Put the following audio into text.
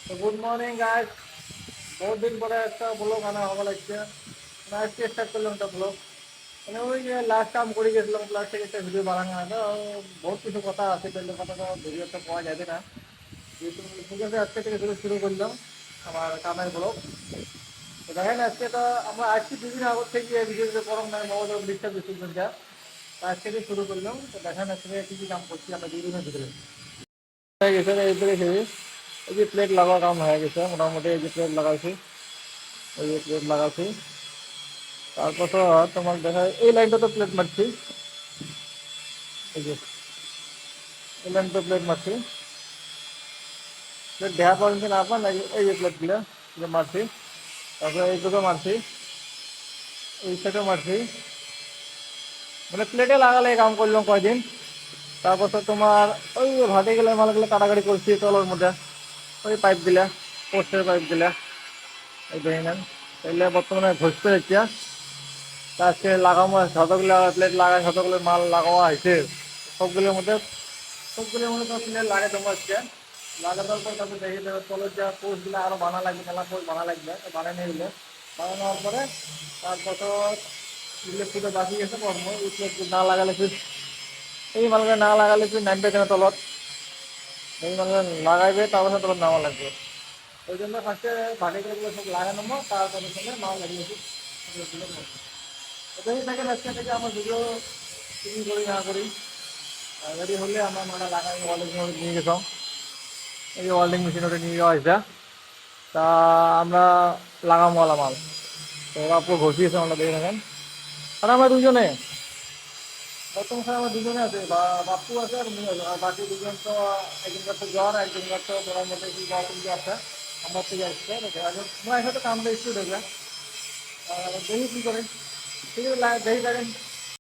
তো good morning guys. বহুত দিন পরে একটা ব্লগ আনা হওয়া লাগছে। আজকে স্টার্ট করলাম একটা ব্লগ। মানে ওই যে লাস্ট টাইম করে গেছিলাম, লাস্ট থেকে একটা ভিডিও বানানো হয় তো বহুত কিছু কথা আছে, কিন্তু কথা তো ভিডিওতে পাওয়া যাবে না। যেহেতু ঠিক আছে, আজকে থেকে শুরু করলাম আমার কামের ব্লগ। তো দেখেন আজকে তো আমরা আজকে দুদিন আগর থেকে ভিডিওতে গরম নাই, মোবাইল ডিস্টার্ব বেশি যা। আজ থেকে শুরু করলাম। তো দেখেন আজকে কি কি কাম করছি আমরা দুদিনের ভিতরে। হয়ে গেছে এই থেকে এই যে প্লেট লাগার কাম হয়ে গেছে মোটামুটি। এই যে প্লেট লাগাইছি, এই যে প্লেট লাগাইছি। তারপর তো তোমার দেখা এই লাইনটা তো প্লেট মারছি, এই যে এই লাইন তো প্লেট মারছি। প্লেট দেখা পাবেন কি না আপনার, এই যে প্লেটগুলো যে মারছি। তারপরে এই দুটো মারছি, এই সাইডে মারছি। মানে প্লেটে লাগালে কাম করলাম কয়দিন। তারপর তো তোমার ওই ভাটে গেলে মালগুলো কাটাকাটি করছি তলার মধ্যে, ওই পাইপ দিলা, পোস্টের পাইপ দিলা, এই দেখে নেন। এগুলো বর্তমানে ঘষতে হচ্ছে। আজকে লাগানো যতগুলো প্লেট লাগাই, যতগুলো মাল লাগানো হয়েছে সবগুলোর মধ্যে সবগুলোর মধ্যে তো প্লেট লাগাই দেবো আজকে। লাগানোর পর তারপরে দেখে দেবো তলের যা পোস্টগুলো আরও বানা লাগবে, মেলা পোস্ট বানা লাগবে, বানিয়ে নিয়ে গেলে বানানোর পরে তারপর তো ইলেকট্রিকে বাকি গেছে কর্ম। ইলেকট্রিক না লাগালে ফির এই মালগুলো না লাগালে ফির নামবে কেন তলত, এই মালগুলো লাগাইবে তারপরে তলত নামা লাগবে। ওই জন্য ফার্স্টে ভাটিগুলো সব লাগানো, তারপরে সঙ্গে মাল লাগিয়েছি। ওটাই থাকেন আজকে থেকে আমার ভিডিও শুটিং করি না করি। রেডি হলে আমার মানে লাগাই ওয়ার্ল্ডিং নিয়ে গেছিলাম, এই ওয়ার্ল্ডিং মেশিন ওটা নিয়ে যাওয়া হয়েছে। তা আমরা লাগাম ওয়ালা মাল। তো ওরা পুরো ঘষিয়েছে আমরা দেখে থাকেন। আর আমরা দুজনে বর্তমান সময় আমার দুজনে আছে, বাপু আছে আর মেয়ে আছে। আর বাকি দুজন তো একজনকার তো জ্বর, একজনকার তো বলার মধ্যে কি জ্বর কিন্তু আছে। আমার থেকে আসছে তোমার একসাথে কামটা একটু দেখবে। দেখি কী করে, ঠিক আছে দেখি থাকেন।